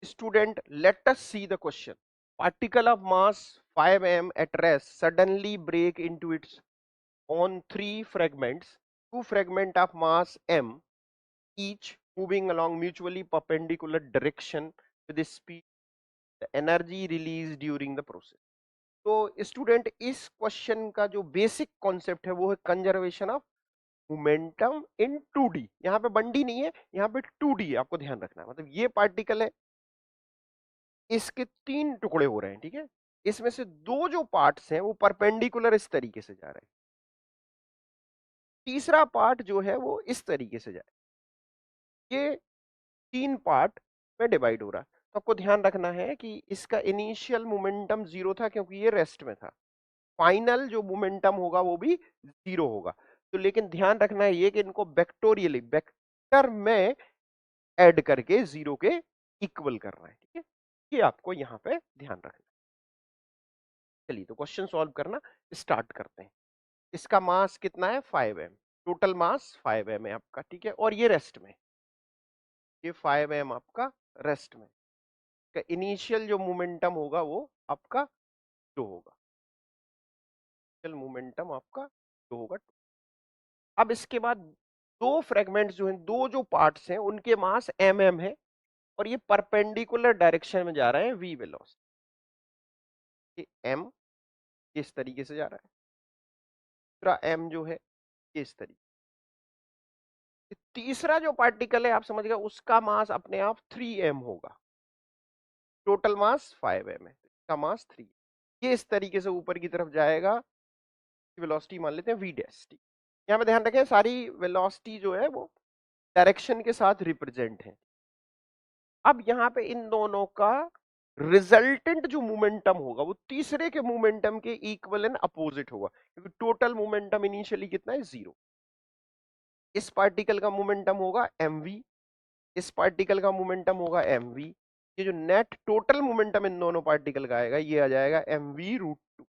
Student, let us see the question. Particle of mass 5 m at rest suddenly break into its own three fragments. Two fragments of mass m, each moving along mutually perpendicular direction with the speed, the energy released during the process. तो student इस question का जो basic concept है वो है conservation of momentum in 2D। यहाँ पे 1D नहीं है, यहाँ पे 2D है, आपको ध्यान रखना है। मतलब ये पार्टिकल है, इसके 3 टुकड़े हो रहे हैं, ठीक है। इसमें से 2 जो पार्ट्स हैं वो परपेंडिकुलर इस तरीके से जा रहे हैं, तीसरा पार्ट जो है वो इस तरीके से जा रहा है। ये 3 पार्ट में डिवाइड हो रहा है। तो आपको ध्यान रखना है कि इसका इनिशियल मोमेंटम 0 था क्योंकि ये रेस्ट में था। फाइनल जो मोमेंटम होगा वो भी 0 होगा। तो लेकिन ध्यान रखना है ये कि इनको वेक्टोरियली वेक्टर में ऐड करके 0 के इक्वल करना है, ठीक है। ये आपको यहाँ पे ध्यान रखना है। चलिए तो क्वेश्चन सॉल्व करना स्टार्ट करते हैं। इसका मास कितना है 5m, टोटल मास 5m है आपका, ठीक है। और ये रेस्ट में, ये 5m आपका रेस्ट में, इनिशियल जो मोमेंटम होगा वो आपका 2 होगा, इनिशियल मोमेंटम आपका 2 होगा। अब इसके बाद 2 फ्रेगमेंट्स जो हैं, 2 जो पार्ट्स हैं उनके मास mm है और ये परपेंडिकुलर डायरेक्शन में जा रहे हैं v वेलोसिटी। m इस तरीके से जा रहा है, दूसरा m जो है ये इस तरीके। तीसरा जो पार्टिकल है आप समझ गए, उसका मास अपने आप 3m होगा, टोटल मास 5m है, इसका मास 3। ये इस तरीके से ऊपर की तरफ जाएगा, वेलोसिटी मान लेते हैं v डैश। यहाँ पे ध्यान रखें सारी वेलोसिटी जो है वो डायरेक्शन के साथ रिप्रेजेंट है। अब यहाँ पे इन दोनों का रिजल्टेंट जो मोमेंटम होगा वो तीसरे के मोमेंटम के इक्वल एंड अपोजिट होगा, क्योंकि टोटल मोमेंटम इनिशियली कितना है 0। इस पार्टिकल का मोमेंटम होगा mv, इस पार्टिकल का मोमेंटम होगा mv। ये जो नेट टोटल मोमेंटम इन दोनों पार्टिकल का आएगा ये आ जाएगा mv√2।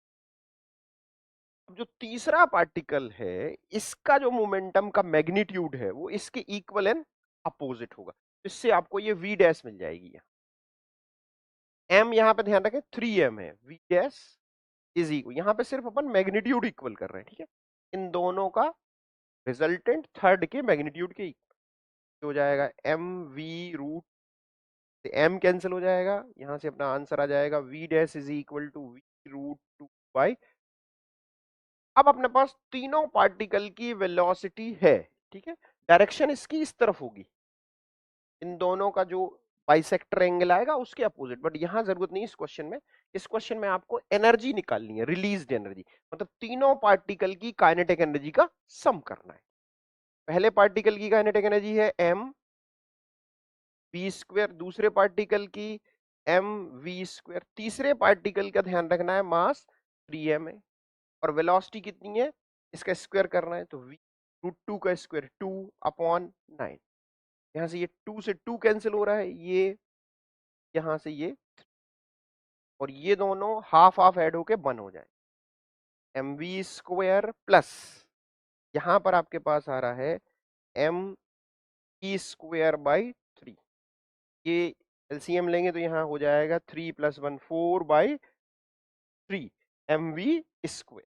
अब जो तीसरा पार्टिकल है इसका जो मोमेंटम का मैग्नीट्यूड है वो इसके इक्वल एंड अपोजिट होगा, इससे आपको ये v डैश मिल जाएगी। m यहाँ पे ध्यान रखें 3m है, v डैश इज इक्वल, यहाँ पे सिर्फ अपन मैग्नीट्यूड इक्वल कर रहे हैं, ठीक है। इन दोनों का रिजल्टेंट थर्ड के मैग्नीट्यूड के इक्वल हो जाएगा mv√, m कैंसिल हो जाएगा, यहां से अपना आंसर आ जाएगा v dash is equal to v√2 by. अब अपने पास तीनों पार्टिकल की वेलोसिटी है, ठीक है। डायरेक्शन इसकी इस तरफ होगी, इन दोनों का जो बाइसेक्टर एंगल आएगा उसके अपोजिट, बट यहां जरूरत नहीं इस क्वेश्चन में। इस क्वेश्चन में आपको एनर्जी निकालनी है, रिलीज्ड एनर्जी, मतलब तीनों पार्टिकल की काइनेटिक एनर्जी का सम करना है। पहले पार्टिकल की काइनेटिक एनर्जी है m v स्क्वायर, दूसरे पार्टिकल की m v स्क्वायर, तीसरे पार्टिकल का ध्यान रखना है मास 3m है और वेलोसिटी कितनी है इसका स्क्वायर करना है, तो v√2 का स्क्वायर 2/9। यहाँ से ये 2 से 2 कैंसिल हो रहा है, ये यहाँ से ये, और ये दोनों हाफ हाफ ऐड होके 1 हो जाए, mv स्क्वायर प्लस यहाँ पर आपके पास आ रहा है m स्क्वायर बाई 3। ये एलसीएम लेंगे तो यहाँ हो जाएगा 3 + 1 4/3 mv स्क्वायर।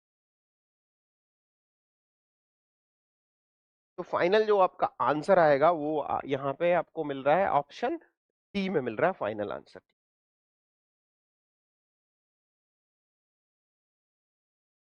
तो फाइनल जो आपका आंसर आएगा वो यहाँ पे आपको मिल रहा है ऑप्शन डी में मिल रहा है फाइनल आंसर।